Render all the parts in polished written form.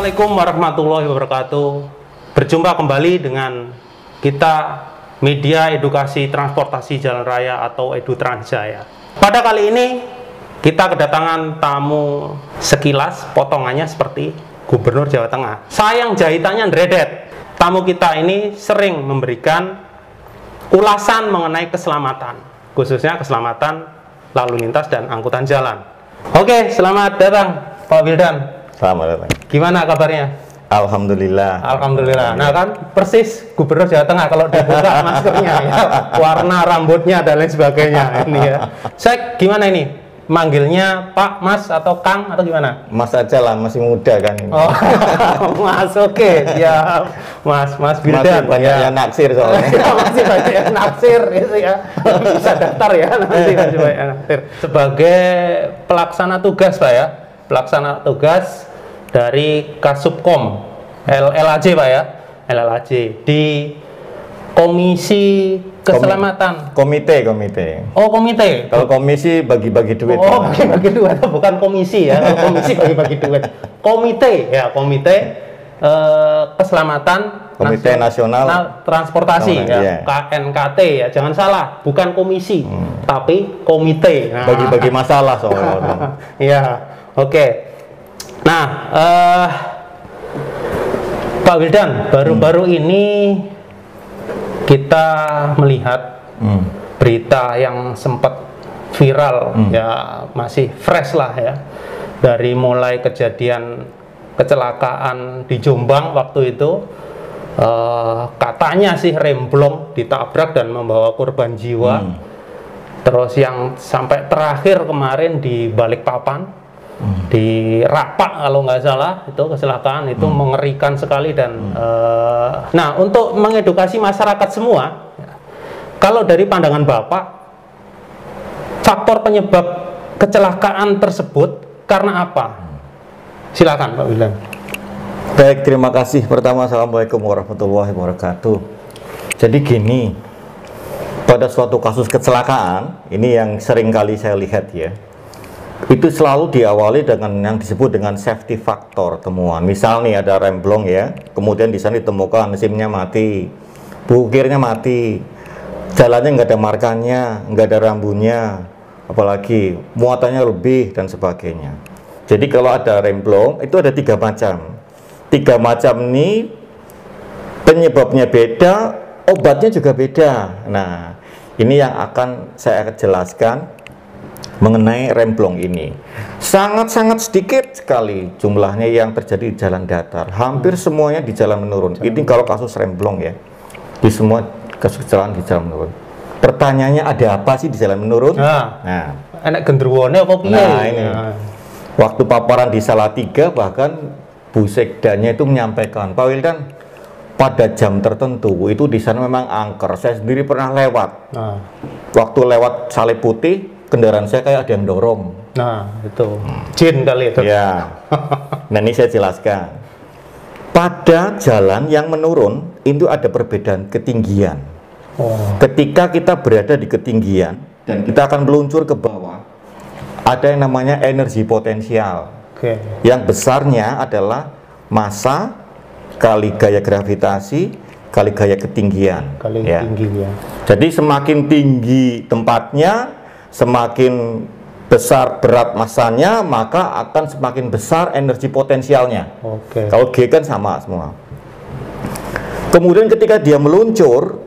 Assalamualaikum warahmatullahi wabarakatuh. Berjumpa kembali dengan kita Media Edukasi Transportasi Jalan Raya atau EduTransJaya. Pada kali ini kita kedatangan tamu sekilas potongannya seperti Gubernur Jawa Tengah. Sayang jahitannya dredet. Tamu kita ini sering memberikan ulasan mengenai keselamatan, khususnya keselamatan lalu lintas dan angkutan jalan. Oke, selamat datang Pak Wildan. Selamat datang. Gimana kabarnya? Alhamdulillah. Alhamdulillah. Nah kan persis Gubernur Jawa Tengah kalau dibuka maskernya ya, warna rambutnya dan lain sebagainya ini ya. Saya gimana ini? Manggilnya Pak, Mas atau Kang atau gimana? Mas aja lah, masih muda kan ini. Oh, Mas, oke. Ya, Mas Wildan. Masih banyak yang naksir soalnya. Masih banyak yang naksir itu ya. Bisa daftar ya nanti masih banyak yang naksir. Sebagai pelaksana tugas Pak ya, pelaksana tugas dari Kasubkom LLAJ Pak ya, LLAJ di Komisi Keselamatan. Komite. Oh, komite. Kalau komisi bagi-bagi duit. Oh, bagi-bagi duit, bukan komisi ya. Kalau komisi bagi-bagi duit. Komite ya, Komite Keselamatan Komite Nasional Transportasi ya, yeah. KNKT ya. Jangan salah, bukan komisi, tapi komite. Nah. Bagi-bagi masalah soalnya. Iya, oke. Nah, Pak Wildan, baru-baru ini kita melihat berita yang sempat viral ya, masih fresh lah ya, dari mulai kejadian kecelakaan di Jombang waktu itu, katanya sih remblong ditabrak dan membawa korban jiwa. Terus yang sampai terakhir kemarin di Balikpapan, di Rapak kalau nggak salah, itu kecelakaan itu mengerikan sekali. Dan nah, untuk mengedukasi masyarakat semua, kalau dari pandangan Bapak, faktor penyebab kecelakaan tersebut karena apa? Silakan Pak Wildan. Baik, terima kasih. Pertama, Assalamualaikum warahmatullahi wabarakatuh. Jadi gini, pada suatu kasus kecelakaan, ini yang sering kali saya lihat ya, itu selalu diawali dengan yang disebut dengan safety factor temuan. Misal nih ada remblong ya, kemudian di sana ditemukan SIM-nya mati, bukirnya mati, jalannya nggak ada markanya, nggak ada rambunya, apalagi muatannya lebih dan sebagainya. Jadi kalau ada remblong itu ada tiga macam nih, penyebabnya beda, obatnya juga beda. Nah, ini yang akan saya jelaskan mengenai remblong ini. Sangat-sangat sedikit sekali jumlahnya yang terjadi di jalan datar. Hampir semuanya di jalan menurun. Ini kalau kasus remblong ya. Di semua kasus kecelakaan di jalan menurun. Pertanyaannya, ada apa sih di jalan menurun? Nah, enak gendruwone apa piye? Nah, ini. Waktu paparan di Salatiga bahkan Bu Sekdanya itu menyampaikan, Pak Wildan, pada jam tertentu itu di sana memang angker. Saya sendiri pernah lewat. Waktu lewat Salib Putih, kendaraan saya kayak ada yang dorong. Nah, itu jin kali itu. Ya. Nah, ini saya jelaskan. Pada jalan yang menurun itu ada perbedaan ketinggian. Ketika kita berada di ketinggian dan kita akan meluncur ke bawah, ada yang namanya energi potensial. Yang besarnya adalah massa kali gaya gravitasi kali gaya ketinggian. Ketinggian. Jadi semakin tinggi tempatnya, semakin besar berat masanya, maka akan semakin besar energi potensialnya. Kalau G kan sama semua. Kemudian ketika dia meluncur,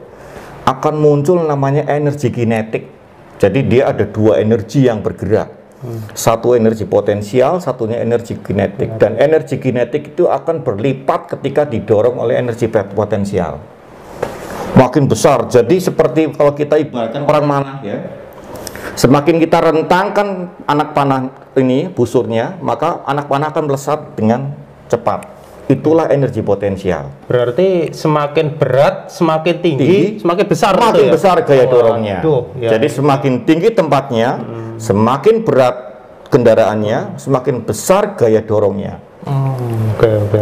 akan muncul namanya energi kinetik. Jadi dia ada dua energi yang bergerak. Satu energi potensial, satunya energi kinetik. Dan energi kinetik itu akan berlipat ketika didorong oleh energi potensial. Makin besar. Jadi seperti kalau kita ibaratkan orang panah ya, semakin kita rentangkan anak panah ini busurnya, maka anak panah akan melesat dengan cepat. Itulah energi potensial. Berarti semakin berat, semakin tinggi, semakin besar. Semakin besar gaya dorongnya. Jadi semakin tinggi tempatnya, semakin berat kendaraannya, semakin besar gaya dorongnya.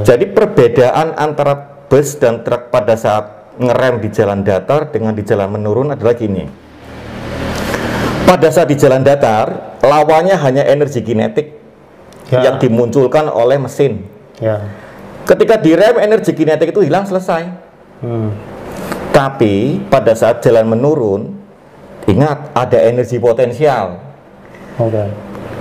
Jadi perbedaan antara bus dan truk pada saat ngerem di jalan datar dengan di jalan menurun adalah gini. Pada saat di jalan datar, lawannya hanya energi kinetik yang dimunculkan oleh mesin. Ketika direm, energi kinetik itu hilang, selesai. Tapi pada saat jalan menurun, ingat ada energi potensial.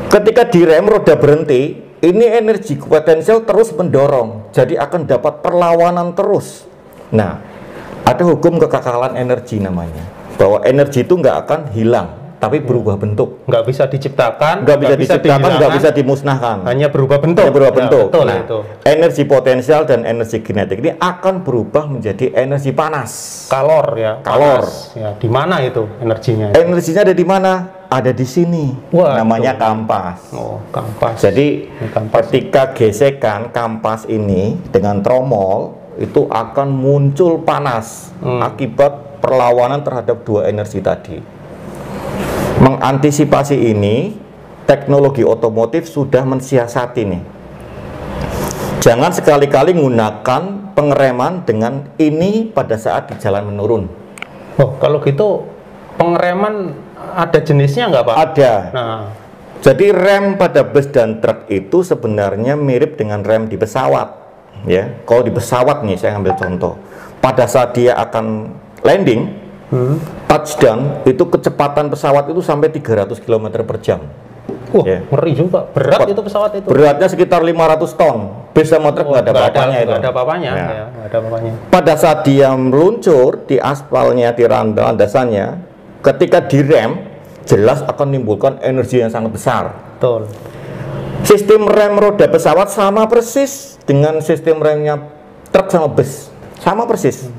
Ketika direm, roda berhenti, ini energi potensial terus mendorong, jadi akan dapat perlawanan terus. Nah, ada hukum kekekalan energi namanya, bahwa energi itu nggak akan hilang, tapi berubah bentuk. Nggak bisa diciptakan, nggak bisa dimusnahkan. Hanya berubah bentuk. Hanya berubah bentuk. Betul, nah, itu. Energi potensial dan energi kinetik ini akan berubah menjadi energi panas. Kalor ya. Kalor. Panas. Ya, di mana itu energinya? Energinya ada di mana? Ada di sini. Wah, namanya kampas. Oh, kampas. Jadi ketika gesekan kampas ini dengan tromol, itu akan muncul panas akibat perlawanan terhadap dua energi tadi. Mengantisipasi ini, teknologi otomotif sudah mensiasati nih. Jangan sekali-kali menggunakan pengereman dengan ini pada saat di jalan menurun. Oh, kalau gitu pengereman ada jenisnya nggak, Pak? Ada. Nah, jadi rem pada bus dan truk itu sebenarnya mirip dengan rem di pesawat. Ya, kalau di pesawat nih, saya ambil contoh. Pada saat dia akan landing, touchdown, itu kecepatan pesawat itu sampai 300 km per jam. Wah, ngeri juga. Berat itu pesawat itu. Beratnya sekitar 500 ton. Bus sama truk nggak ada apa-apanya itu. Nggak ada apa-apanya. Ya, nggak ada apa-apanya. Pada saat dia meluncur di aspalnya, di landasannya, ketika direm, jelas akan menimbulkan energi yang sangat besar. Betul. Sistem rem roda pesawat sama persis dengan sistem remnya truk sama bus. Sama persis.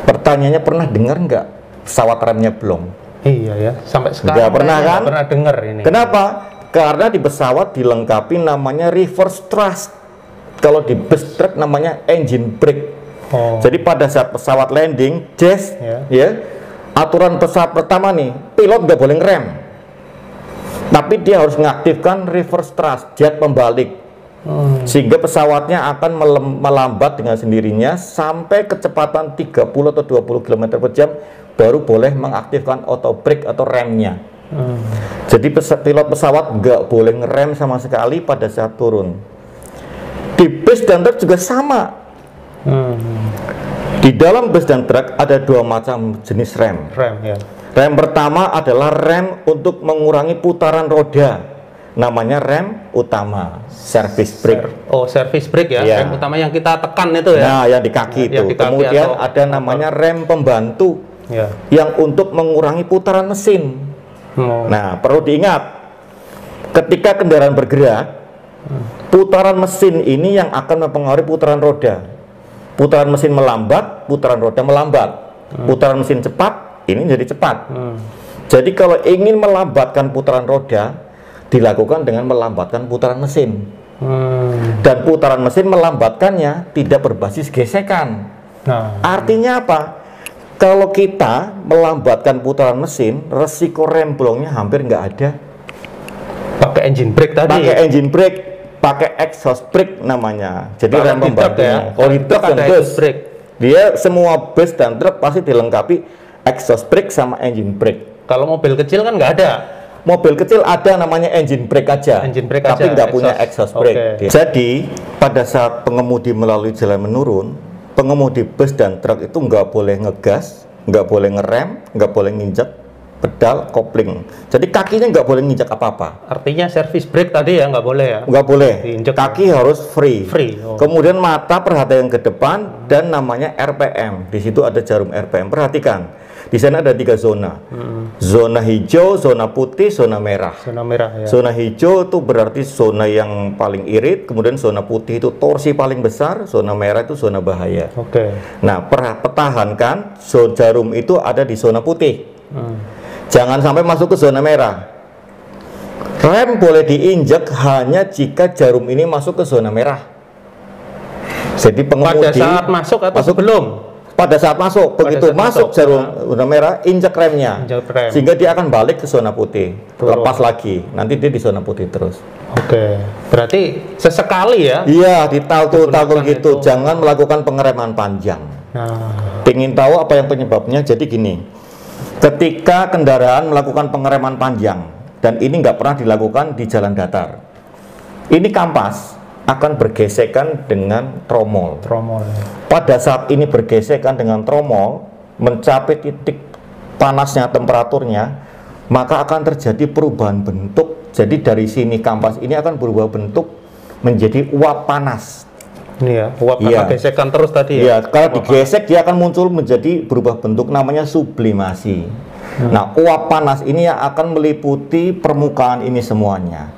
Pertanyaannya, pernah dengar nggak pesawat remnya belum? Iya ya, sampai sekarang nggak pernah kan? Nggak pernah dengar ini. Kenapa? Karena di pesawat dilengkapi namanya reverse thrust. Kalau di bus truk namanya engine brake. Jadi pada saat pesawat landing, aturan pesawat pertama nih, pilot nggak boleh ngerem. Tapi dia harus mengaktifkan reverse thrust, jet pembalik. Sehingga pesawatnya akan melambat dengan sendirinya sampai kecepatan 30 atau 20 km per jam, baru boleh mengaktifkan auto brake atau remnya. Jadi pilot pesawat nggak boleh ngerem sama sekali pada saat turun. Di bus dan truk juga sama. Di dalam bus dan truk ada dua macam jenis rem. Rem pertama adalah rem untuk mengurangi putaran roda. Namanya rem utama, service brake. Oh, service brake ya. Rem utama yang kita tekan itu ya. Nah, yang di kaki itu. Kemudian ada namanya rem pembantu yang untuk mengurangi putaran mesin. Nah, perlu diingat, ketika kendaraan bergerak, putaran mesin ini yang akan mempengaruhi putaran roda. Putaran mesin melambat, putaran roda melambat. Putaran mesin cepat, ini jadi cepat. Jadi kalau ingin melambatkan putaran roda, dilakukan dengan melambatkan putaran mesin. Dan putaran mesin melambatkannya tidak berbasis gesekan. Artinya apa? Kalau kita melambatkan putaran mesin, resiko remblongnya hampir nggak ada. Pakai engine brake tadi. Pakai engine brake, pakai exhaust brake namanya. Jadi rem pembantu. Kalau di truk dan bus, dia semua bus dan truk pasti dilengkapi exhaust brake sama engine brake. Kalau mobil kecil kan nggak ada. Mobil kecil ada namanya engine brake aja, tapi nggak punya exhaust brake. Jadi pada saat pengemudi melalui jalan menurun, pengemudi bus dan truk itu nggak boleh ngegas, nggak boleh ngerem, nggak boleh nginjek pedal kopling. Jadi kakinya nggak boleh nginjak apa-apa. Artinya service brake tadi ya nggak boleh ya? Nggak boleh. Diinjek. Kaki harus free. Oh. Kemudian mata perhatian ke depan dan namanya RPM. Di situ ada jarum RPM. Perhatikan. Di sana ada 3 zona. Zona hijau, zona putih, zona merah. Zona merah ya. Zona hijau itu berarti zona yang paling irit, kemudian zona putih itu torsi paling besar, zona merah itu zona bahaya. Nah, pertahankan jarum itu ada di zona putih. Jangan sampai masuk ke zona merah. Rem boleh diinjak hanya jika jarum ini masuk ke zona merah. Jadi pengemudi pada saat masuk atau sebelum? Pada saat masuk, begitu masuk jarum zona merah, injak remnya, sehingga dia akan balik ke zona putih, lepas lagi, nanti dia di zona putih terus. Berarti sesekali ya? Iya, ditaltul gitu, jangan melakukan pengereman panjang. Pengen tahu apa yang penyebabnya? Jadi gini, ketika kendaraan melakukan pengereman panjang, dan ini nggak pernah dilakukan di jalan datar, ini kampas, akan bergesekan dengan tromol. Tromol. Pada saat ini bergesekan dengan tromol, mencapai titik panasnya, temperaturnya, maka akan terjadi perubahan bentuk. Jadi dari sini kampas ini akan berubah bentuk menjadi uap panas. Ini ya, uap karena gesekan terus tadi ya. Iya, kalau digesek dia akan muncul menjadi berubah bentuk, namanya sublimasi. Nah, uap panas ini yang akan meliputi permukaan ini semuanya.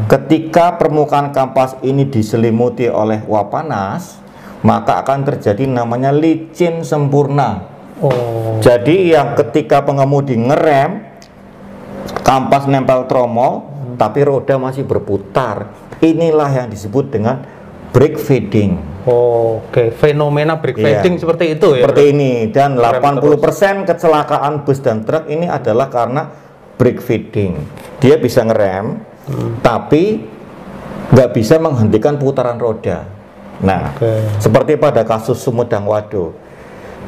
Ketika permukaan kampas ini diselimuti oleh uap panas, maka akan terjadi namanya licin sempurna. Jadi yang ketika pengemudi ngerem, kampas nempel tromol, tapi roda masih berputar. Inilah yang disebut dengan brake fading. Oke, fenomena brake fading seperti itu ya. Seperti ini, dan 80% kecelakaan bus dan truk ini adalah karena brake fading. Dia bisa ngerem, tapi nggak bisa menghentikan putaran roda. Nah, seperti pada kasus Sumedang Wado.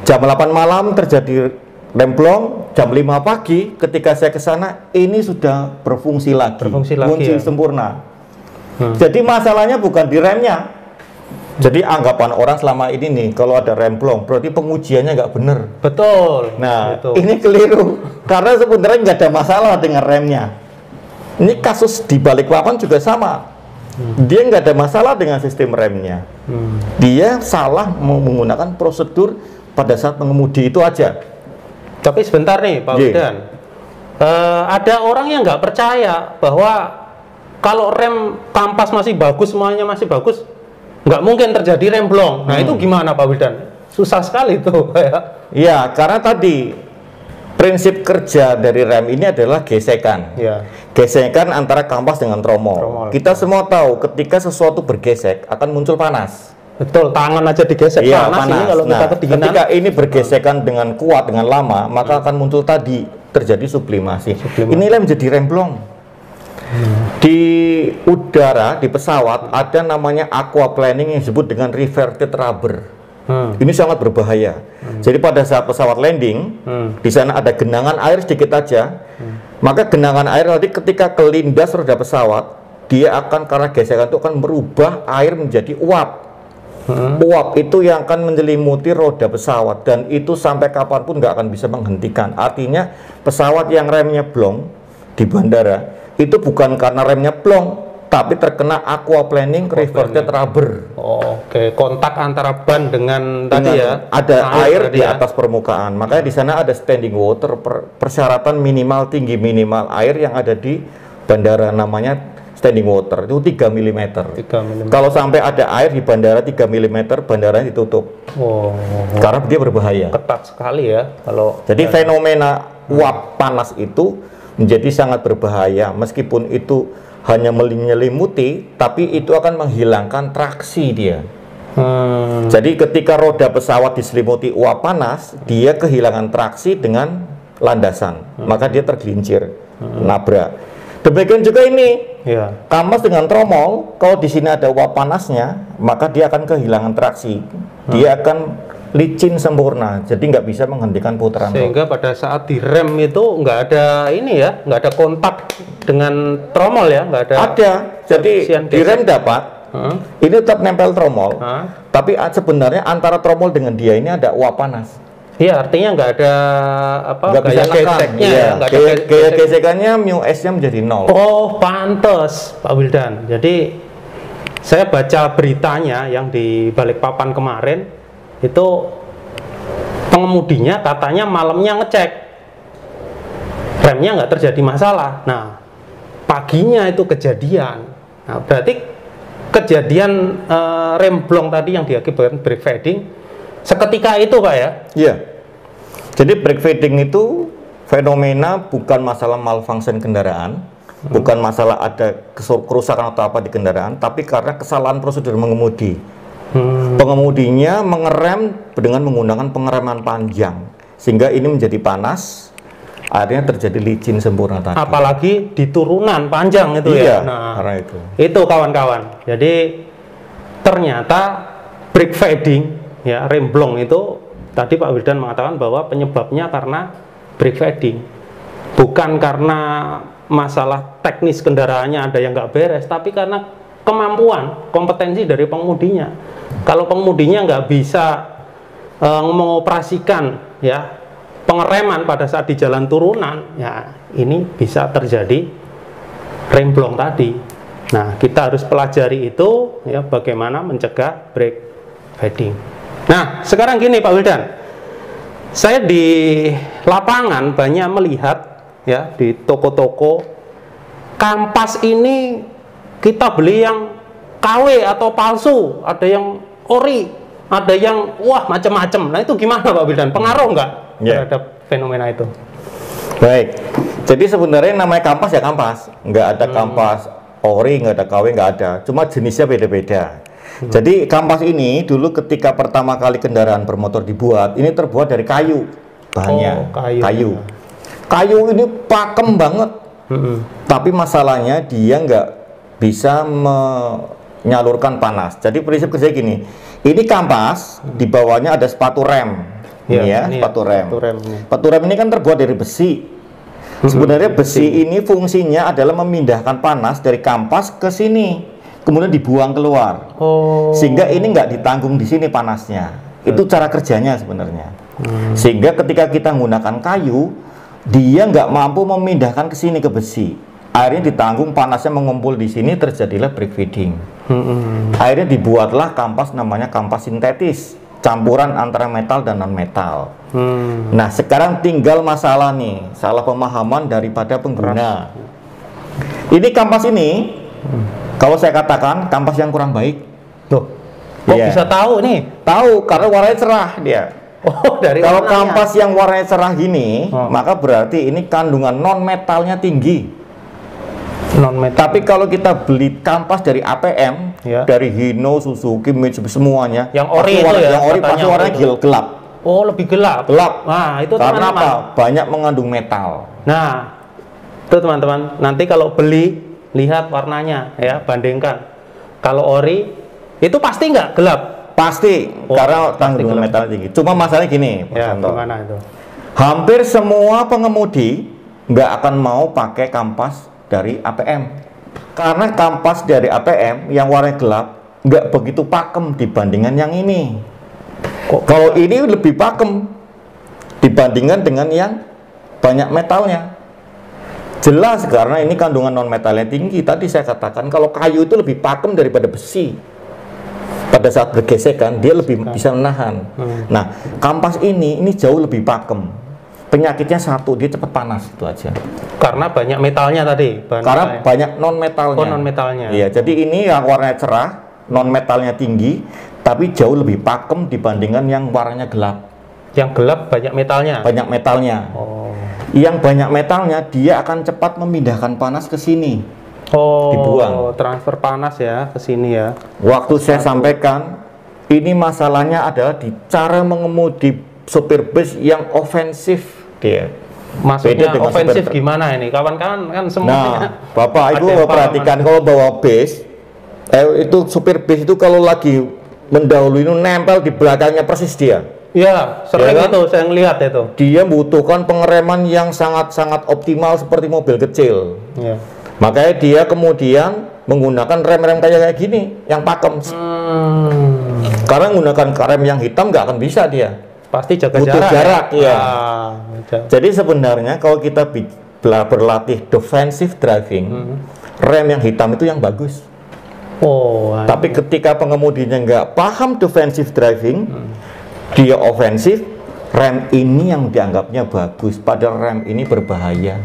Jam 8 malam terjadi remblong, jam 5 pagi ketika saya ke sana ini sudah berfungsi lagi. Fungsi sempurna. Jadi masalahnya bukan di remnya. Jadi anggapan orang selama ini nih, kalau ada remblong berarti pengujiannya nggak bener. Betul. Nah, ini keliru. Karena sebenarnya nggak ada masalah dengan remnya. Ini kasus di Balikpapan juga sama. Dia nggak ada masalah dengan sistem remnya. Dia salah menggunakan prosedur pada saat mengemudi itu aja. Tapi sebentar nih Pak Wildan, ada orang yang nggak percaya bahwa kalau rem kampas masih bagus, semuanya masih bagus, nggak mungkin terjadi remblong. Nah itu gimana Pak Wildan? Susah sekali tuh kayak. Iya, karena tadi prinsip kerja dari rem ini adalah gesekan. Gesekan antara kampas dengan tromol. Kita semua tahu ketika sesuatu bergesek akan muncul panas. Betul, tangan aja digesek panas. Ini kalau kita kedinginan. Ketika ini bergesekan dengan kuat, dengan lama, maka akan muncul tadi terjadi sublimasi. Inilah menjadi remblong. Di udara, di pesawat ada namanya aquaplaning yang disebut dengan reverted rubber. Ini sangat berbahaya. Jadi pada saat pesawat landing, di sana ada genangan air sedikit aja. Maka genangan air tadi ketika kelindas roda pesawat, dia akan karena gesekan itu akan merubah air menjadi uap. Uap itu yang akan menyelimuti roda pesawat, dan itu sampai kapanpun nggak akan bisa menghentikan. Artinya pesawat yang remnya blong di bandara itu bukan karena remnya blong, tapi terkena aquaplaning reverted rubber. Oke, kontak antara ban dengan tadi ya. Ada air di atas permukaan. Makanya di sana ada standing water, persyaratan minimal tinggi minimal air yang ada di bandara namanya standing water itu 3 mm. Kalau sampai ada air di bandara 3 mm, bandaranya ditutup. Karena dia berbahaya. Ketat sekali ya kalau. Jadi fenomena uap panas itu menjadi sangat berbahaya, meskipun itu hanya menyelimuti, tapi itu akan menghilangkan traksi dia. Jadi ketika roda pesawat diselimuti uap panas, dia kehilangan traksi dengan landasan, maka dia tergelincir, nabrak. Demikian juga ini, kampas dengan tromol, kalau di sini ada uap panasnya, maka dia akan kehilangan traksi, dia akan licin sempurna, jadi nggak bisa menghentikan putaran. Sehingga pada saat direm itu nggak ada ini ya, nggak ada kontak dengan tromol ya, nggak ada. Ada, jadi direm dapat, ini tetap nempel tromol, tapi sebenarnya antara tromol dengan dia ini ada uap panas. Iya, artinya nggak ada apa? Nggak bisa geseknya, nggak ada gaya gesekannya mu s-nya menjadi 0. Oh, pantes Pak Wildan. Jadi saya baca beritanya yang di Balikpapan kemarin. Itu pengemudinya katanya malamnya ngecek remnya nggak terjadi masalah. Nah paginya itu kejadian. Nah berarti kejadian remblong tadi yang diakibatkan brake fading seketika itu Pak ya? Iya. Jadi brake fading itu fenomena bukan masalah malfunction kendaraan, bukan masalah ada kerusakan atau apa di kendaraan, tapi karena kesalahan prosedur mengemudi. Pengemudinya mengerem dengan menggunakan pengereman panjang, sehingga ini menjadi panas, akhirnya terjadi licin sempurna tadi. Apalagi di turunan panjang itu ya. Nah, karena itu kawan-kawan. Jadi ternyata brake fading ya, remblong itu tadi Pak Wildan mengatakan bahwa penyebabnya karena brake fading, bukan karena masalah teknis kendaraannya ada yang nggak beres, tapi karena kemampuan, kompetensi dari pengemudinya. Kalau pengemudinya nggak bisa mengoperasikan ya pengereman pada saat di jalan turunan, ya ini bisa terjadi remblong tadi. Nah, kita harus pelajari itu ya, bagaimana mencegah brake fading. Nah, sekarang gini Pak Wildan, saya di lapangan banyak melihat ya di toko-toko kampas ini kita beli yang KW atau palsu, ada yang ori, ada yang wah macam-macam. Nah, itu gimana Pak Wildan? Pengaruh nggak terhadap fenomena itu? Baik, jadi sebenarnya namanya kampas ya kampas, nggak ada kampas ori, nggak ada KW, nggak ada, cuma jenisnya beda-beda. Jadi kampas ini dulu ketika pertama kali kendaraan bermotor dibuat, ini terbuat dari kayu bahannya. Kayu. Kayu ini pakem banget. Tapi masalahnya dia nggak bisa menyalurkan panas. Jadi prinsip kerja gini, ini kampas, di bawahnya ada sepatu rem. Sepatu rem. Sepatu rem ini kan terbuat dari besi. Sebenarnya besi ini fungsinya adalah memindahkan panas dari kampas ke sini, kemudian dibuang keluar, sehingga ini nggak ditanggung di sini panasnya. Itu cara kerjanya sebenarnya. Sehingga ketika kita menggunakan kayu, dia nggak mampu memindahkan ke sini ke besi. Akhirnya ditanggung panasnya mengumpul di sini, terjadilah brake fading. Akhirnya dibuatlah kampas namanya kampas sintetis, campuran antara metal dan non metal. Nah, sekarang tinggal masalah nih, salah pemahaman daripada pengguna. Ini kampas ini, kalau saya katakan kampas yang kurang baik. Tuh, kok bisa tahu nih? Tahu karena warnanya cerah dia. Dari kalau kampas yang warnanya cerah gini, maka berarti ini kandungan non metalnya tinggi. Tapi kalau kita beli kampas dari APM, dari Hino, Suzuki, Mitsubishi semuanya, yang ori itu ya, yang ori pasti warnanya gelap. Oh, lebih gelap. Nah, itu karena apa? Banyak mengandung metal. Nah, itu teman-teman, nanti kalau beli lihat warnanya ya, bandingkan. Kalau ori itu pasti nggak gelap. Pasti, karena kandungan metal tinggi. Cuma masalahnya gini, gimana itu? Hampir semua pengemudi nggak akan mau pakai kampas dari APM, karena kampas dari APM yang warna gelap nggak begitu pakem dibandingkan yang ini. Kalau ini lebih pakem dibandingkan dengan yang banyak metalnya. Jelas karena ini kandungan non metalnya tinggi. Tadi saya katakan kalau kayu itu lebih pakem daripada besi. Pada saat bergesekan dia lebih bisa menahan. Nah, kampas ini jauh lebih pakem. Penyakitnya satu, dia cepat panas, itu aja. Karena banyak metalnya tadi. Karena banyak non metalnya. Non metalnya. Iya, jadi ini yang warnanya cerah, non metalnya tinggi, tapi jauh lebih pakem dibandingkan yang warnanya gelap. Yang gelap banyak metalnya. Banyak metalnya. Yang banyak metalnya dia akan cepat memindahkan panas ke sini. Dibuang. Transfer panas ya ke sini ya. Waktu saya sampaikan, ini masalahnya adalah di cara mengemudi sopir bus yang ofensif dia. Maksudnya ofensif gimana ini? Kawan-kawan kan semuanya. Nah, Bapak Ibu perhatikan kalau bawa bus, itu sopir bus itu kalau lagi mendahului itu nempel di belakangnya persis dia. Ya, sering itu saya ngelihat itu. Dia membutuhkan pengereman yang sangat-sangat optimal seperti mobil kecil. Ya. Makanya dia kemudian menggunakan rem-rem kayak gini yang pakem. Karena menggunakan rem yang hitam nggak akan bisa dia. Pasti jaga jarak ya. Jadi sebenarnya kalau kita berlatih defensive driving, rem yang hitam itu yang bagus. Tapi ketika pengemudinya nggak paham defensive driving, dia ofensif, rem ini yang dianggapnya bagus, padahal rem ini berbahaya.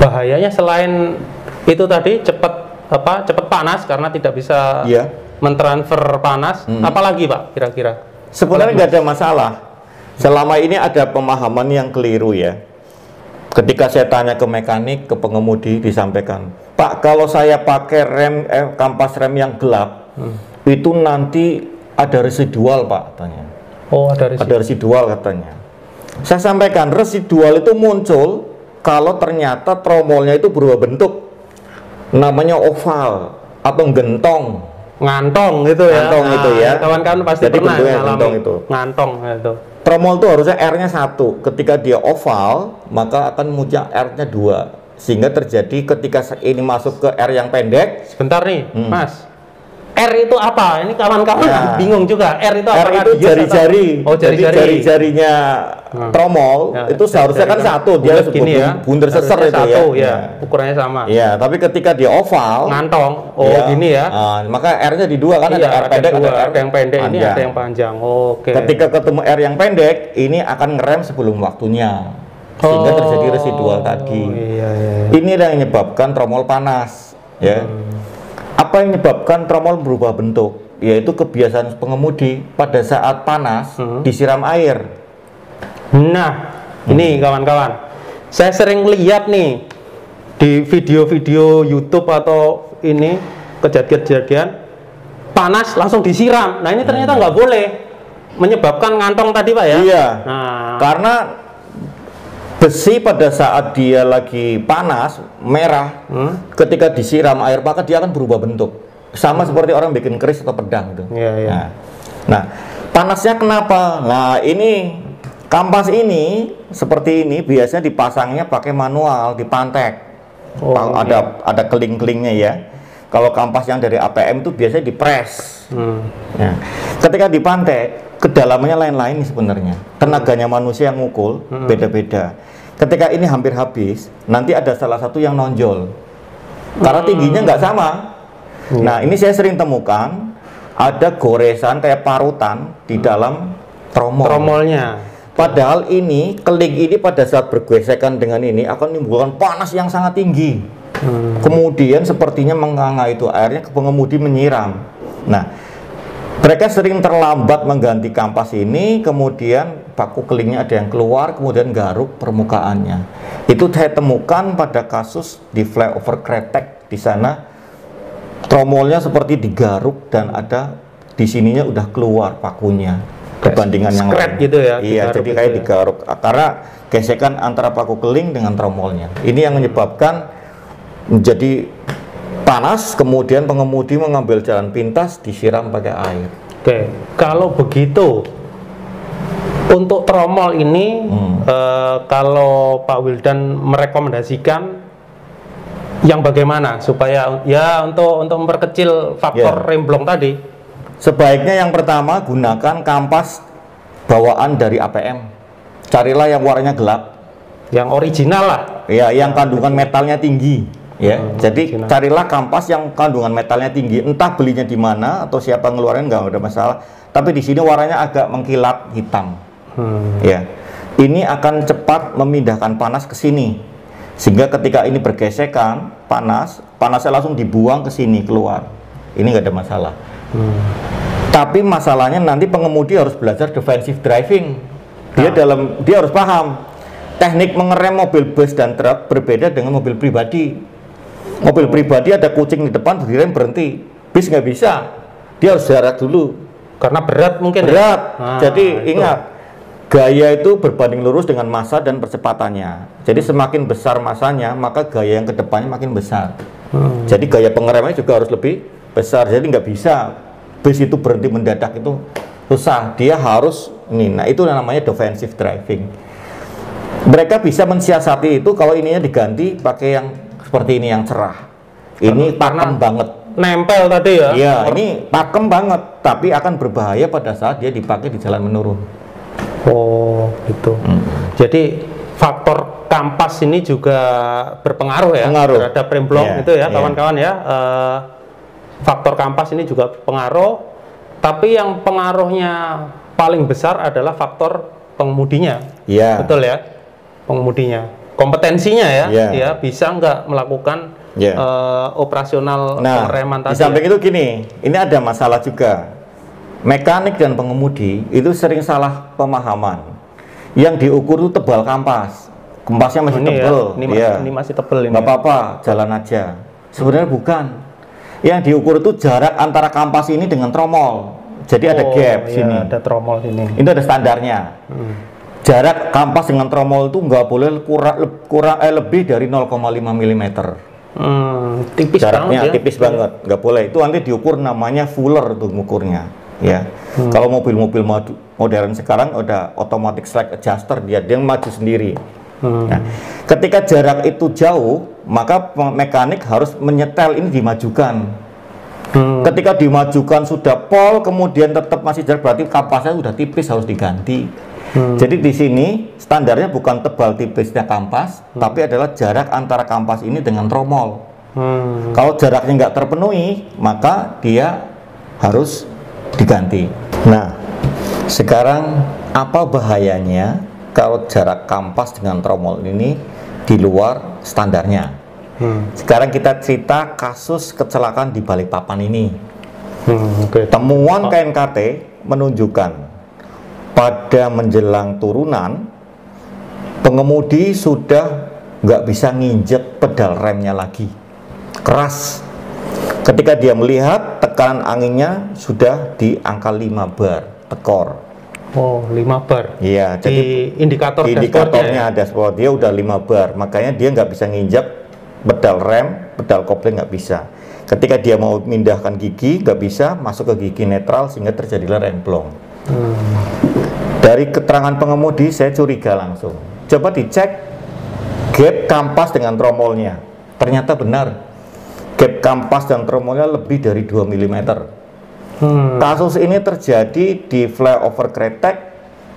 Bahayanya selain itu tadi cepat panas karena tidak bisa mentransfer panas, apalagi Pak kira-kira? Sebenarnya nggak ada masalah. Selama ini ada pemahaman yang keliru ya. Ketika saya tanya ke mekanik, ke pengemudi disampaikan, Pak, kalau saya pakai kampas rem yang gelap, itu nanti ada residual Pak katanya. Ada residual katanya. Saya sampaikan residual itu muncul kalau ternyata tromolnya itu berubah bentuk, namanya oval atau gentong, ngantong gitu ya. Ngantong itu ya. Kawan-kawan pasti jadi pernah ngantong itu. Ngantong itu. Tromol itu harusnya R-nya 1. Ketika dia oval, maka akan muncul R-nya 2. sehingga terjadi ketika ini masuk ke R yang pendek. Sebentar nih, Mas. R itu apa? Ini kawan-kawan bingung juga. R itu apa? R itu jari-jari. Oh, jari-jari. Jari-jarinya tromol itu seharusnya kan satu, dia gini ya. bunder seser itu satu, ya. Ukurannya sama. Ya, tapi ketika dia oval, ngantong. Oh, gini ya. Maka R-nya di dua kan, ada R pendek, ada yang pendek, ini ada yang panjang. Oke. Ketika ketemu R yang pendek, ini akan ngerem sebelum waktunya. Sehingga terjadi residual tadi. Ini yang menyebabkan tromol panas, ya. Apa yang menyebabkan tromol berubah bentuk? Yaitu kebiasaan pengemudi pada saat panas disiram air. Nah, ini kawan-kawan, saya sering lihat nih di video-video YouTube atau ini kejadian-kejadian panas langsung disiram. Nah, ini ternyata nggak boleh, menyebabkan ngantong tadi, Pak ya? Iya. Nah, karena besi pada saat dia lagi panas, merah, ketika disiram air maka dia akan berubah bentuk. Sama seperti orang bikin keris atau pedang gitu. Nah, panasnya kenapa? Nah, ini kampas ini seperti ini biasanya dipasangnya pakai manual, dipantek. Ada keling-kelingnya ya. Kalau kampas yang dari APM itu biasanya dipres. Nah, ketika dipantek, kedalamannya lain-lain sebenarnya. Tenaganya manusia yang ngukul beda-beda. Ketika ini hampir habis, nanti ada salah satu yang nonjol karena tingginya nggak sama. Nah, ini saya sering temukan ada goresan kayak parutan di dalam tromolnya. Padahal ini keling ini pada saat bergesekan dengan ini akan menimbulkan panas yang sangat tinggi. Kemudian sepertinya menganga itu airnya ke pengemudi menyiram. Nah, mereka sering terlambat mengganti kampas ini, kemudian paku kelingnya ada yang keluar, kemudian garuk permukaannya. Itu saya temukan pada kasus di flyover Kretek. Di sana tromolnya seperti digaruk dan ada di sininya udah keluar pakunya kebandingan yang lain. Gitu ya? Iya, jadi kayak digaruk karena gesekan antara paku keling dengan tromolnya. Ini yang menyebabkan menjadi panas, kemudian pengemudi mengambil jalan pintas, disiram pakai air. Oke, kalau begitu untuk tromol ini kalau Pak Wildan merekomendasikan yang bagaimana supaya ya untuk memperkecil faktor remblong tadi? Sebaiknya yang pertama gunakan kampas bawaan dari APM. Carilah yang warnanya gelap, yang original lah. Ya, yang kandungan metalnya tinggi. Ya, jadi carilah kampas yang kandungan metalnya tinggi. Entah belinya di mana atau siapa ngeluarin nggak ada masalah. Tapi di sini warnanya agak mengkilap hitam. Ya, ini akan cepat memindahkan panas ke sini. Sehingga ketika ini bergesekan panasnya langsung dibuang ke sini keluar. Ini nggak ada masalah. Tapi masalahnya nanti pengemudi harus belajar defensive driving. Dia harus paham teknik mengerem mobil bus dan truk berbeda dengan mobil pribadi. Mobil pribadi ada kucing di depan, direm berhenti. Bis nggak bisa, dia harus jarak dulu. Karena berat mungkin. Berat. Jadi ingat, gaya itu berbanding lurus dengan massa dan percepatannya. Jadi semakin besar massanya, maka gaya yang kedepannya makin besar. Jadi gaya pengeremnya juga harus lebih besar. Jadi nggak bisa bis itu berhenti mendadak, itu susah. Dia harus ini. Nah, itu namanya defensive driving. Mereka bisa mensiasati itu kalau ininya diganti pakai yang seperti ini yang cerah. Ini pakem banget. Nempel tadi ya? Iya, ini pakem banget, tapi akan berbahaya pada saat dia dipakai di jalan menurun. Oh, gitu. Jadi faktor kampas ini juga berpengaruh ya terhadap remblong itu ya, kawan-kawan ya. Faktor kampas ini juga pengaruh, tapi yang pengaruhnya paling besar adalah faktor pengemudinya. Iya. Betul ya? Pengemudinya, kompetensinya ya, bisa nggak melakukan operasional pengereman tadi. Di samping itu gini, ini ada masalah juga. Mekanik dan pengemudi itu sering salah pemahaman. Yang diukur itu tebal kampas, kempasnya masih tebal. Ini masih tebal ini. Nggak apa-apa, jalan aja. Sebenarnya bukan. Yang diukur itu jarak antara kampas ini dengan tromol. Jadi ada gap sini. Ada tromol sini. Itu ada standarnya. Jarak kampas dengan tromol itu nggak boleh lebih dari 0,5 mm. Tipis jaraknya banget, tipis banget, nggak boleh. Itu nanti diukur namanya fuller tuh ngukurnya. Ya, kalau mobil-mobil modern sekarang udah automatic slack adjuster, dia maju sendiri. Nah, ketika jarak itu jauh, maka mekanik harus menyetel ini dimajukan. Ketika dimajukan sudah pol, kemudian tetap masih jarak, berarti kampasnya sudah tipis, harus diganti. Jadi di sini standarnya bukan tebal tipisnya kampas, tapi adalah jarak antara kampas ini dengan tromol. Kalau jaraknya nggak terpenuhi, maka dia harus diganti. Nah, sekarang apa bahayanya kalau jarak kampas dengan tromol ini di luar standarnya? Sekarang kita cerita kasus kecelakaan di Balikpapan ini. Temuan KNKT menunjukkan pada menjelang turunan, pengemudi sudah nggak bisa nginjek pedal remnya lagi, keras. Ketika dia melihat tekanan anginnya sudah di angka 5 bar tekor. Oh, 5 bar. Iya, jadi indikatornya dashboard dia udah 5 bar, makanya dia nggak bisa nginjek pedal rem, pedal kopling nggak bisa. Ketika dia mau mindahkan gigi nggak bisa, masuk ke gigi netral sehingga terjadilah remblong. Dari keterangan pengemudi saya curiga langsung. Coba dicek gap kampas dengan tromolnya. Ternyata benar, gap kampas dan tromolnya lebih dari 2 mm. Kasus ini terjadi di flyover Kretek,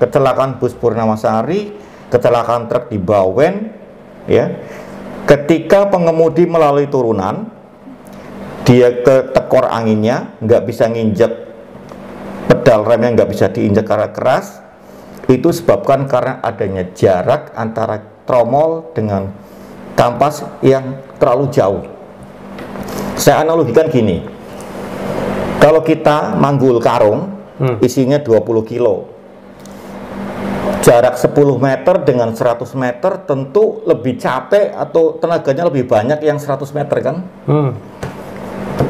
kecelakaan bus Purnamasari, kecelakaan truk di Bawen, ya. Ketika pengemudi melalui turunan, dia ke tekor anginnya, nggak bisa nginjek pedal remnya, nggak bisa diinjek karena keras. Itu sebabkan karena adanya jarak antara tromol dengan kampas yang terlalu jauh. Saya analogikan gini, kalau kita manggul karung isinya 20 kilo, jarak 10 meter dengan 100 meter tentu lebih capek atau tenaganya lebih banyak yang 100 meter kan.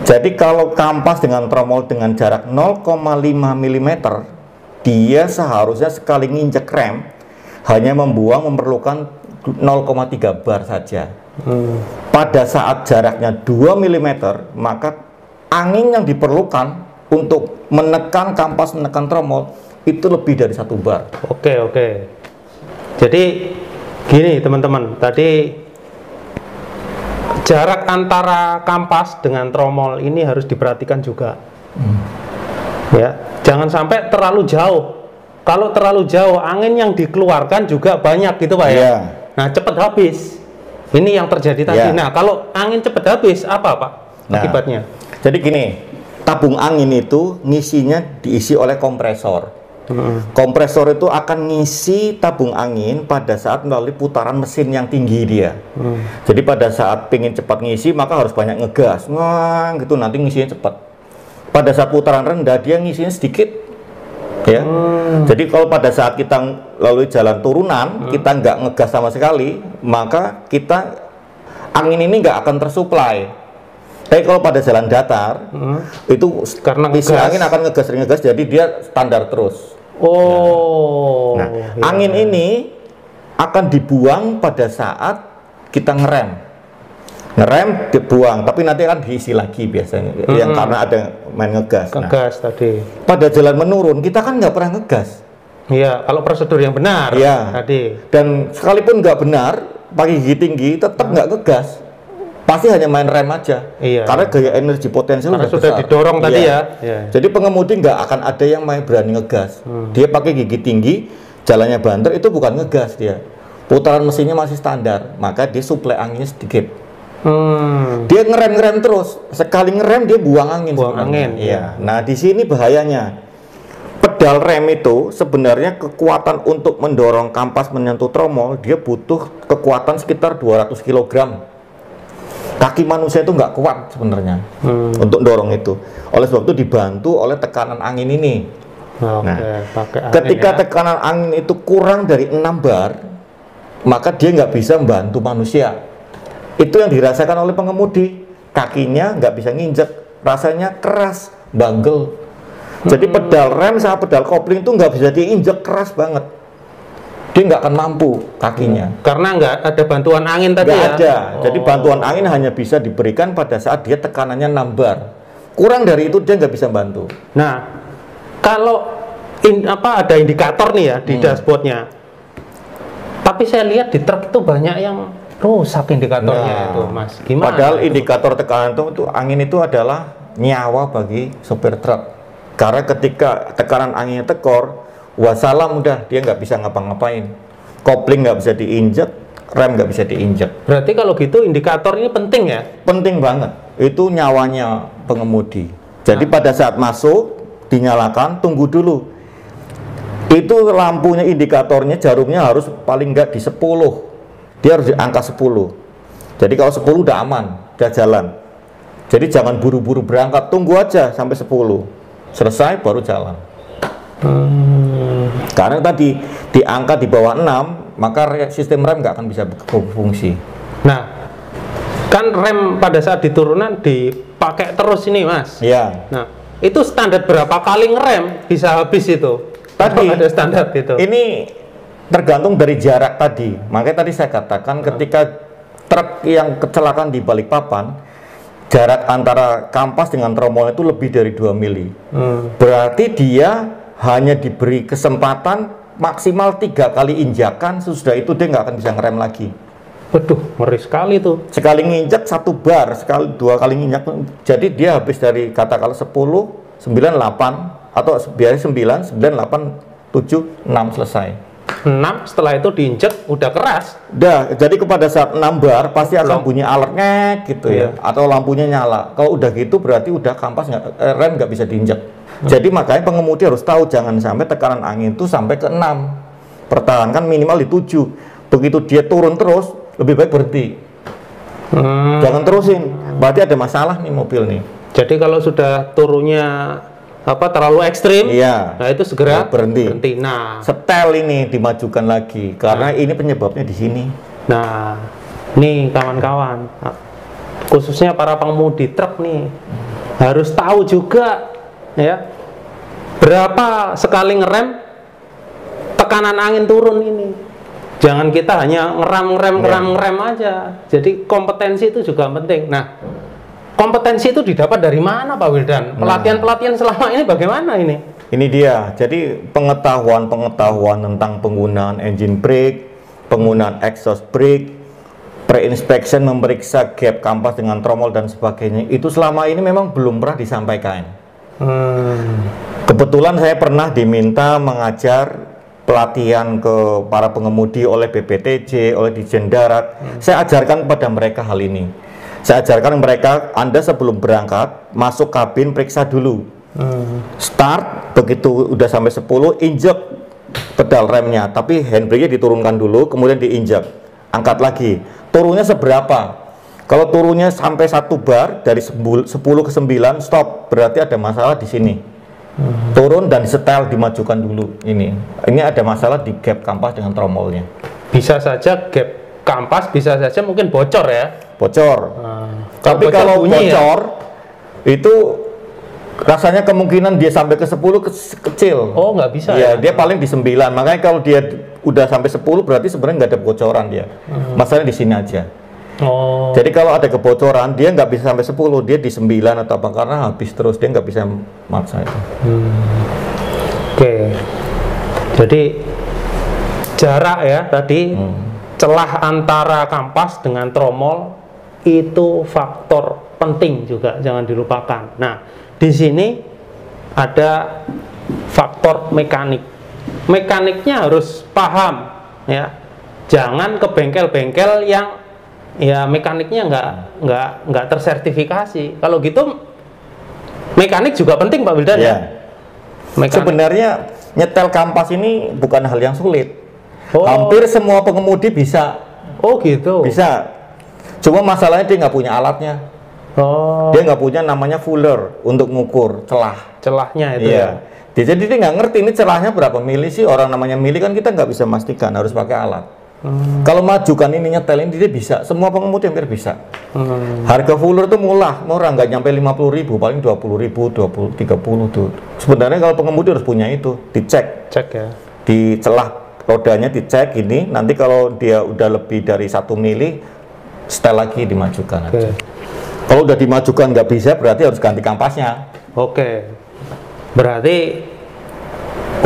Jadi kalau kampas dengan tromol dengan jarak 0,5 mm, dia seharusnya sekali nginjek rem hanya memerlukan 0,3 bar saja. Pada saat jaraknya 2 mm, maka angin yang diperlukan untuk menekan kampas, menekan tromol itu lebih dari 1 bar. Oke. Jadi gini teman-teman, tadi jarak antara kampas dengan tromol ini harus diperhatikan juga. Ya, jangan sampai terlalu jauh. Kalau terlalu jauh, angin yang dikeluarkan juga banyak gitu Pak ya. Nah, cepat habis. Ini yang terjadi tadi. Nah, kalau angin cepat habis, apa Pak akibatnya? Jadi gini, tabung angin itu ngisinya diisi oleh kompresor. Kompresor itu akan ngisi tabung angin pada saat melalui putaran mesin yang tinggi dia. Jadi pada saat pengen cepat ngisi, maka harus banyak ngegas, gitu, nanti ngisinya cepat. Pada saat putaran rendah, dia ngisinya sedikit, ya. Jadi kalau pada saat kita lalui jalan turunan, kita nggak ngegas sama sekali, maka angin ini nggak akan tersuplai. Tapi kalau pada jalan datar, itu karena isi angin akan ngegas, jadi dia standar terus. Angin ini akan dibuang pada saat kita ngerem dibuang, tapi nanti akan diisi lagi biasanya, yang karena ada main ngegas. Tadi. Pada jalan menurun kita kan nggak pernah ngegas. Iya, kalau prosedur yang benar. Tadi. Dan sekalipun nggak benar, pakai gigi tinggi, tetap nggak ngegas. Pasti hanya main rem aja. Karena gaya energi potensial sudah didorong tadi ya. Jadi pengemudi nggak akan ada yang berani ngegas. Dia pakai gigi tinggi, jalannya banter, itu bukan ngegas dia. Putaran mesinnya masih standar, maka dia suplai anginnya sedikit. Dia ngerem terus, sekali ngerem dia buang angin. Nah di sini bahayanya, pedal rem itu sebenarnya kekuatan untuk mendorong kampas menyentuh tromol, dia butuh kekuatan sekitar 200 kg. Kaki manusia itu nggak kuat sebenarnya untuk dorong itu. Oleh sebab itu dibantu oleh tekanan angin ini. Ketika tekanan angin itu kurang dari 6 bar, maka dia nggak bisa membantu manusia. Itu yang dirasakan oleh pengemudi, kakinya nggak bisa nginjek, rasanya keras, bagel. Jadi pedal rem sama pedal kopling itu nggak bisa diinjek, keras banget. Dia nggak akan mampu kakinya. Karena nggak ada bantuan angin tadi nggak ada. Jadi bantuan angin hanya bisa diberikan pada saat dia tekanannya 6 bar. Kurang dari itu dia nggak bisa bantu. Nah, kalau ada indikator nih ya di dashboardnya. Tapi saya lihat di truk itu banyak yang rusak indikatornya itu, Mas. Gimana? Padahal itu? indikator tekanan itu angin itu adalah nyawa bagi sopir truk. Karena ketika tekanan anginnya tekor, wassalam udah dia nggak bisa ngapa-ngapain. Kopling nggak bisa diinjek, rem nggak bisa diinjek. Berarti kalau gitu indikator ini penting ya? Penting banget. Itu nyawanya pengemudi. Jadi pada saat masuk dinyalakan, tunggu dulu. Itu lampunya, indikatornya, jarumnya harus paling nggak di 10. Dia harus di angka 10. Jadi kalau 10 udah aman, udah jalan. Jadi jangan buru-buru berangkat, tunggu aja sampai 10. Selesai baru jalan. Karena tadi di angka di bawah 6, maka sistem rem nggak akan bisa berfungsi. Nah, kan rem pada saat di turunan dipakai terus ini, Mas. Ya. Nah, itu standar berapa kali ngerem bisa habis itu? Tadi ada standar itu. Ini tergantung dari jarak tadi. Makanya tadi saya katakan ketika truk yang kecelakaan di Balikpapan, jarak antara kampas dengan tromol itu lebih dari 2 mili. Berarti dia hanya diberi kesempatan maksimal 3 kali injakan, sesudah itu dia nggak akan bisa ngerem lagi. Waduh, ngeri sekali tuh. Sekali nginjak 1 bar, sekali 2 kali nginjak, jadi dia habis dari katakanlah 10, 9, 8, atau biasanya 9, 9, 8, 7, 6 selesai. 6 setelah itu diinjek udah keras. Udah, jadi kepada saat 6 bar pasti akan bunyi alertnya gitu ya, atau lampunya nyala. Kalau udah gitu berarti udah kampas rem nggak bisa diinjek. Jadi makanya pengemudi harus tahu jangan sampai tekanan angin itu sampai ke 6. Pertahankan minimal di 7. Begitu dia turun terus, lebih baik berhenti. Jangan terusin, berarti ada masalah nih mobil nih. Jadi kalau sudah turunnya terlalu ekstrim, iya, nah itu segera berhenti. Nah, setel ini dimajukan lagi karena ini penyebabnya di sini. Nah, nih kawan-kawan, khususnya para pengemudi truk nih harus tahu juga ya berapa sekali ngerem tekanan angin turun ini. Jangan kita hanya ngerem aja. Jadi kompetensi itu juga penting. Nah, kompetensi itu didapat dari mana, Pak Wildan? Pelatihan-pelatihan selama ini bagaimana ini? Ini dia. Jadi pengetahuan tentang penggunaan engine brake, penggunaan exhaust brake, pre-inspection, memeriksa gap kampas dengan tromol dan sebagainya, itu selama ini memang belum pernah disampaikan. Kebetulan saya pernah diminta mengajar pelatihan ke para pengemudi oleh BPTJ, oleh Ditjen Darat. Saya ajarkan kepada mereka hal ini. Saya ajarkan mereka, Anda sebelum berangkat, masuk kabin, periksa dulu. Start, begitu udah sampai 10, injek pedal remnya, tapi handbrake-nya diturunkan dulu, kemudian diinjek. Angkat lagi. Turunnya seberapa? Kalau turunnya sampai 1 bar, dari 10 ke 9, stop. Berarti ada masalah di sini. Turun dan setel, dimajukan dulu. Ini ada masalah di gap kampas dengan tromolnya. Bisa saja gap kampas, bisa saja mungkin bocor ya. Bocor. Tapi kalau bocor itu rasanya kemungkinan dia sampai ke 10 kecil. Oh, nggak bisa ya? Dia paling di 9. Makanya kalau dia udah sampai 10 berarti sebenarnya nggak ada bocoran dia. Masalahnya di sini aja. Jadi kalau ada kebocoran dia nggak bisa sampai 10, dia di 9 atau apa, karena habis terus dia nggak bisa maksa itu. Oke. Jadi jarak ya tadi, celah antara kampas dengan tromol itu faktor penting juga, jangan dilupakan. Nah, di sini ada faktor mekanik. Mekaniknya harus paham ya. Jangan ke bengkel-bengkel yang ya mekaniknya nggak tersertifikasi. Kalau gitu mekanik juga penting, Pak Wildan ya. Sebenarnya nyetel kampas ini bukan hal yang sulit. Hampir semua pengemudi bisa. Oh gitu. Bisa. Cuma masalahnya dia nggak punya alatnya. Dia nggak punya namanya fuller untuk mengukur celahnya itu ya. Jadi dia nggak ngerti ini celahnya berapa mili sih. Orang namanya mili kan kita nggak bisa memastikan, harus pakai alat. Kalau majukan ini nyetel ini dia bisa, semua pengemudi hampir bisa. Harga fuller tuh murah, nggak nyampe 50.000, paling 20.000, 30 tuh. Sebenarnya kalau pengemudi harus punya itu, dicek ya. Di celah rodanya dicek ini, nanti kalau dia udah lebih dari 1 mili, setel lagi dimajukan aja. Kalau udah dimajukan nggak bisa, berarti harus ganti kampasnya. Berarti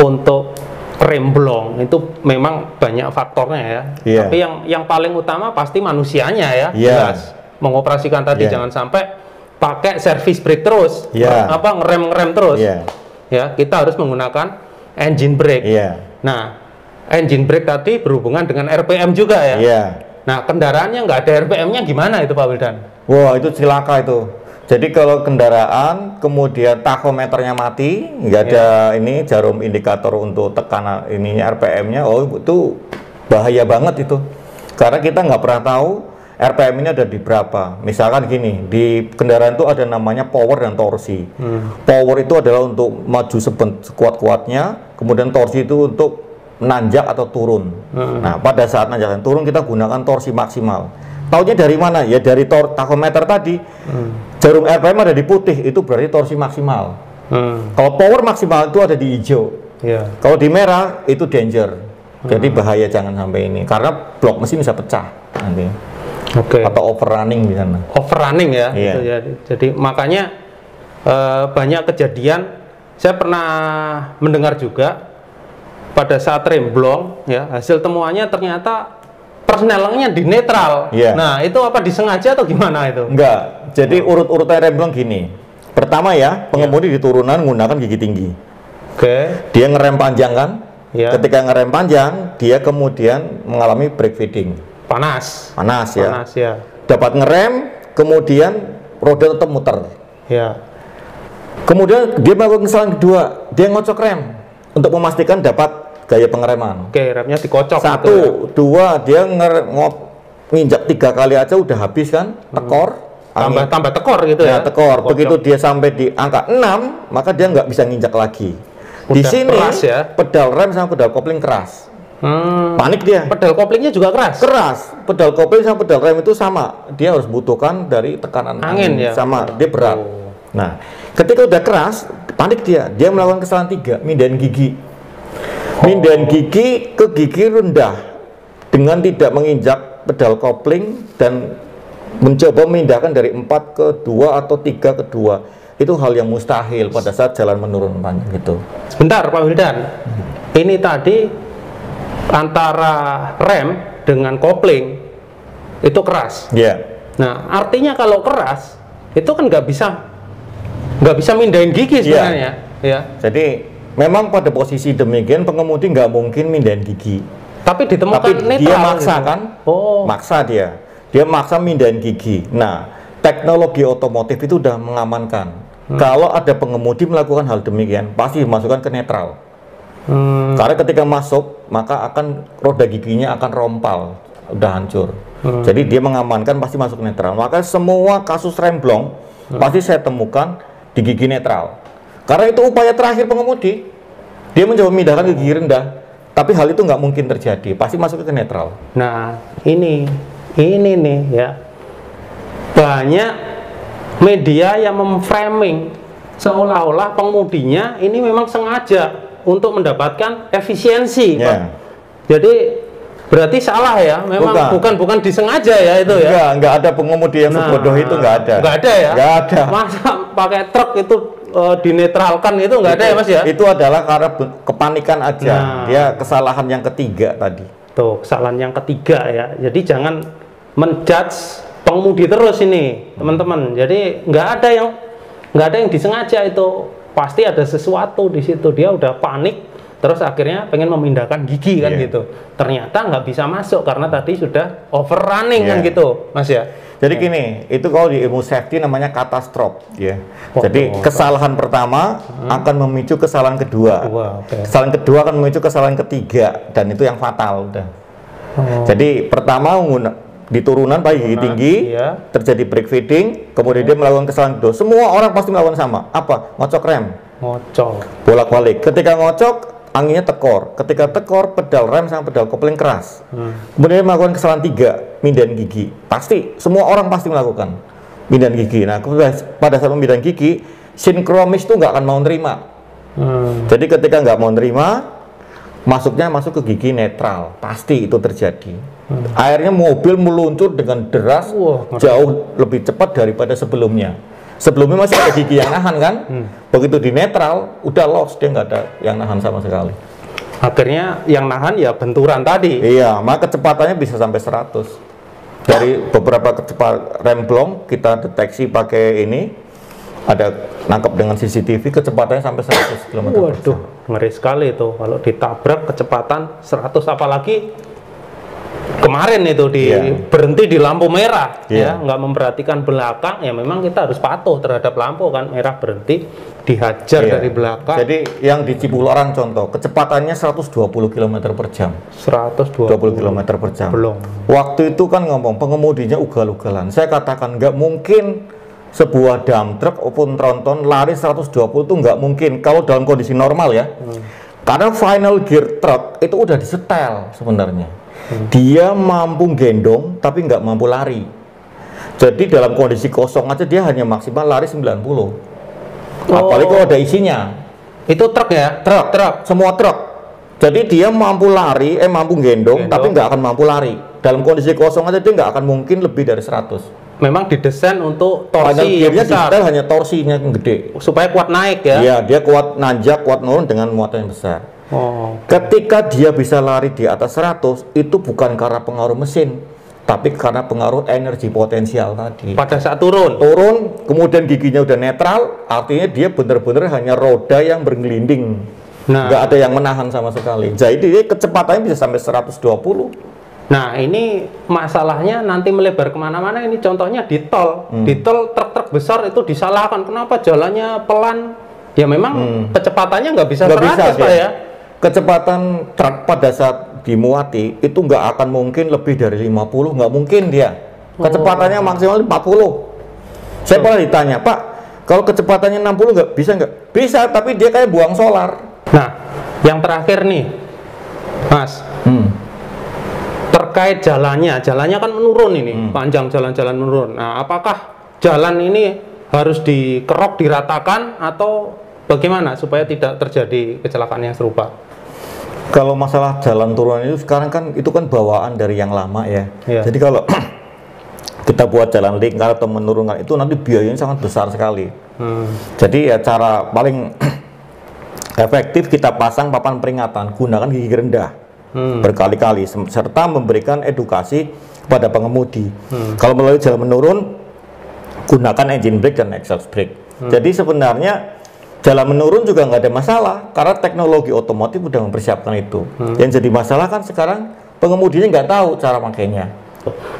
untuk remblong itu memang banyak faktornya ya. Iya. Tapi yang paling utama pasti manusianya ya. Iya. Jelas. Mengoperasikan tadi Iya. jangan sampai pakai service brake terus, Iya. ngerem terus. Iya. Ya, kita harus menggunakan engine brake. Iya. Nah, engine brake tadi berhubungan dengan RPM juga ya. Iya. Nah, kendaraannya nggak ada RPM-nya gimana itu Pak Wildan? Wah, itu cilaka itu. Jadi kalau kendaraan kemudian tachometernya mati, nggak ada ini jarum indikator untuk tekanan ininya RPM-nya, oh itu bahaya banget itu. Karena kita nggak pernah tahu RPM ini ada di berapa. Misalkan gini, di kendaraan itu ada namanya power dan torsi. Power itu adalah untuk maju sekuat-kuatnya, kemudian torsi itu untuk menanjak atau turun. Nah, pada saat nanjak dan turun kita gunakan torsi maksimal. Taunya dari mana? Ya dari tachometer tadi. Jarum RPM ada di putih, itu berarti torsi maksimal. Kalau power maksimal itu ada di hijau. Kalau di merah itu danger. Jadi bahaya, jangan sampai ini. Karena blok mesin bisa pecah nanti. Atau overrunning di sana. Overrunning ya. Iya. Gitu ya. Jadi makanya banyak kejadian. Saya pernah mendengar juga pada saat remblong ya, hasil temuannya ternyata persnelingnya di netral. Nah, itu apa disengaja atau gimana itu? Enggak. Jadi urut-urutan remblong gini. Pertama ya, pengemudi di turunan menggunakan gigi tinggi. Dia ngerem panjang kan? Ketika ngerem panjang, dia kemudian mengalami brake feeding. Panas ya. Dapat ngerem, kemudian roda tetap muter. Kemudian dia melakukan kesalahan kedua, dia ngocok rem untuk memastikan dapat gaya pengereman. Remnya dikocok. 1, 2, dia nginjak 3 kali aja udah habis kan, tekor. Tambah tekor gitu ya. Tekor. Begitu dia sampai di angka 6, maka dia nggak bisa nginjak lagi. Di sini ya? Pedal rem sama pedal kopling keras. Panik dia. Pedal koplingnya juga keras. Pedal kopling sama pedal rem itu sama. Dia harus butuhkan dari tekanan angin ya? Sama. Dia berat. Nah, ketika udah keras, panik dia. Dia melakukan kesalahan 3, mindahin gigi. Mindahin gigi ke gigi rendah dengan tidak menginjak pedal kopling dan mencoba memindahkan dari 4 ke 2 atau 3 ke 2. Itu hal yang mustahil pada saat jalan menurun panjang gitu. Sebentar Pak Wildan, ini tadi antara rem dengan kopling itu keras. Nah, artinya kalau keras itu kan nggak bisa mindahin gigi sebenarnya. Jadi memang pada posisi demikian pengemudi nggak mungkin mindahin gigi. Tapi ditemukan netral. Dia maksa gitu kan? Maksa dia maksa mindahin gigi. Nah, teknologi otomotif itu udah mengamankan. Kalau ada pengemudi melakukan hal demikian, pasti dimasukkan ke netral. Karena ketika masuk, maka akan roda giginya akan rompal, udah hancur. Jadi dia mengamankan pasti masuk netral. Maka semua kasus remblong pasti saya temukan di gigi netral. Karena itu upaya terakhir pengemudi. Dia mencoba memindahkan ke gigi rendah, tapi hal itu nggak mungkin terjadi. Pasti masuk ke netral. Nah, ini nih ya. Banyak media yang memframing seolah-olah pengemudinya ini memang sengaja untuk mendapatkan efisiensi. Jadi berarti salah ya, memang bukan disengaja ya itu ya. Enggak ada pengemudi yang sebodoh itu, enggak ada. Enggak ada ya? Enggak ada. Masa pakai truk itu dinetralkan itu enggak ada ya Mas ya? Itu adalah karena kepanikan aja. Dia kesalahan yang ketiga tadi. Tuh, kesalahan yang ketiga ya. Jadi jangan menjudge pengemudi terus ini, teman-teman. Jadi nggak ada yang disengaja itu. Pasti ada sesuatu di situ. Dia udah panik, terus akhirnya pengen memindahkan gigi kan gitu. Ternyata nggak bisa masuk karena tadi sudah overrunning kan gitu, Mas ya. Jadi gini, itu kalau di ilmu safety namanya katastrof ya. Jadi kesalahan pertama akan memicu kesalahan kedua. Kesalahan kedua akan memicu kesalahan ketiga, dan itu yang fatal udah. Jadi pertama di turunan pakai gigi tinggi, terjadi brake feeding, kemudian dia melakukan kesalahan kedua. Semua orang pasti melakukan sama. Apa? Ngocok rem. Bolak-balik. Ketika ngocok, anginnya tekor. Ketika tekor, pedal rem sama pedal kopling keras. Kemudian dia melakukan kesalahan 3, mindahin gigi. Pasti, semua orang pasti melakukan mindahin gigi. Nah, pada saat memindahin gigi, sinkromis itu nggak akan mau nerima. Jadi ketika nggak mau nerima, masuknya masuk ke gigi netral. Pasti itu terjadi. Akhirnya mobil meluncur dengan deras, jauh lebih cepat daripada sebelumnya. Sebelumnya masih ada gigi yang nahan kan? Begitu di netral, udah lost, dia nggak ada yang nahan sama sekali. Akhirnya yang nahan ya benturan tadi. Iya, maka kecepatannya bisa sampai 100. Dari beberapa kecepatan remblong kita deteksi pakai ini, ada nangkep dengan CCTV, kecepatannya sampai 100 km/jam. Waduh, ngeri sekali itu kalau ditabrak kecepatan 100, apalagi kemarin itu berhenti di lampu merah, ya, nggak memperhatikan belakang, ya memang kita harus patuh terhadap lampu kan, merah berhenti, dihajar dari belakang. Jadi yang di Cipularang contoh, kecepatannya 120 km/jam. 120 km/jam. Belum. Waktu itu kan ngomong pengemudinya ugal-ugalan. Saya katakan nggak mungkin sebuah dump truck maupun tronton lari 120 itu nggak mungkin kalau dalam kondisi normal ya. Karena final gear truck itu udah disetel sebenarnya. Dia mampu gendong tapi nggak mampu lari. Jadi dalam kondisi kosong aja dia hanya maksimal lari 90. Apalagi kalau ada isinya. Itu truk ya? Truk. Semua truk. Jadi dia mampu lari, mampu gendong tapi nggak akan mampu lari. Dalam kondisi kosong aja dia nggak akan mungkin lebih dari 100. Memang didesain untuk torsi yang besar. Didesain hanya torsinya yang gede. Supaya kuat naik ya? Iya, dia kuat nanjak, kuat turun dengan muatan yang besar. Ketika dia bisa lari di atas 100, itu bukan karena pengaruh mesin, tapi karena pengaruh energi potensial tadi. Pada saat turun, kemudian giginya udah netral, artinya dia benar-benar hanya roda yang bergelinding, nggak ada yang menahan sama sekali. Jadi dia kecepatannya bisa sampai 120. Nah ini masalahnya nanti melebar kemana-mana. Ini contohnya di tol, di tol truk-truk besar itu disalahkan. Kenapa jalannya pelan? Ya memang kecepatannya nggak bisa 100 Pak ya. Kecepatan truk pada saat dimuati itu nggak akan mungkin lebih dari 50, nggak mungkin dia. Kecepatannya maksimal 40. Saya pernah ditanya, Pak, kalau kecepatannya 60 nggak bisa nggak? Bisa, tapi dia kayak buang solar. Nah, yang terakhir nih, Mas, terkait jalannya kan menurun ini, panjang jalan-jalan menurun. Nah, apakah jalan ini harus dikerok, diratakan, atau bagaimana supaya tidak terjadi kecelakaan yang serupa? Kalau masalah jalan turun itu sekarang kan itu kan bawaan dari yang lama ya. Jadi kalau kita buat jalan lingkar atau menurunkan itu nanti biayanya sangat besar sekali. Jadi ya cara paling efektif kita pasang papan peringatan, gunakan gigi rendah berkali-kali serta memberikan edukasi kepada pengemudi. Kalau melalui jalan menurun, gunakan engine brake dan exhaust brake. Jadi sebenarnya jalan menurun juga nggak ada masalah karena teknologi otomotif sudah mempersiapkan itu. Yang jadi masalah kan sekarang pengemudinya nggak tahu cara makainya.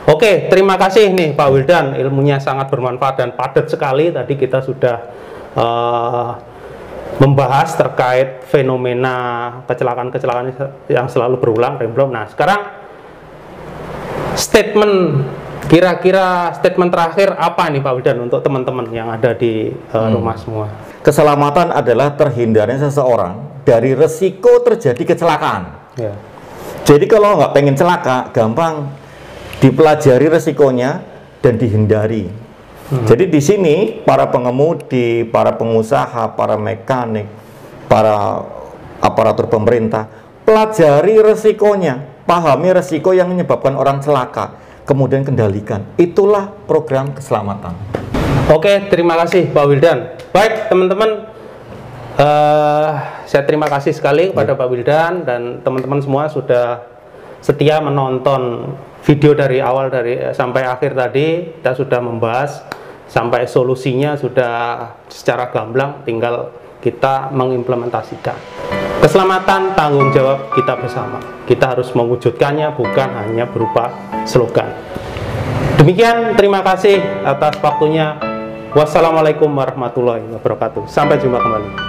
Oke, terima kasih nih Pak Wildan, ilmunya sangat bermanfaat dan padat sekali. Tadi kita sudah membahas terkait fenomena kecelakaan-kecelakaan yang selalu berulang, remblong. Nah, sekarang kira-kira statement terakhir apa nih Pak Wildan untuk teman-teman yang ada di rumah semua? Keselamatan adalah terhindarnya seseorang dari resiko terjadi kecelakaan. Jadi kalau nggak pengen celaka, gampang dipelajari resikonya dan dihindari. Jadi di sini para pengemudi, para pengusaha, para mekanik, para aparatur pemerintah, pelajari resikonya, pahami resiko yang menyebabkan orang celaka, kemudian kendalikan. Itulah program keselamatan. Oke, terima kasih Pak Wildan. Baik teman-teman, saya terima kasih sekali kepada Pak Wildan dan teman-teman semua sudah setia menonton video dari awal sampai akhir tadi. Kita sudah membahas sampai solusinya sudah secara gamblang, tinggal kita mengimplementasikan. Keselamatan tanggung jawab kita bersama. Kita harus mewujudkannya, bukan hanya berupa slogan. Demikian, terima kasih atas waktunya. Wassalamualaikum warahmatullahi wabarakatuh. Sampai jumpa kembali.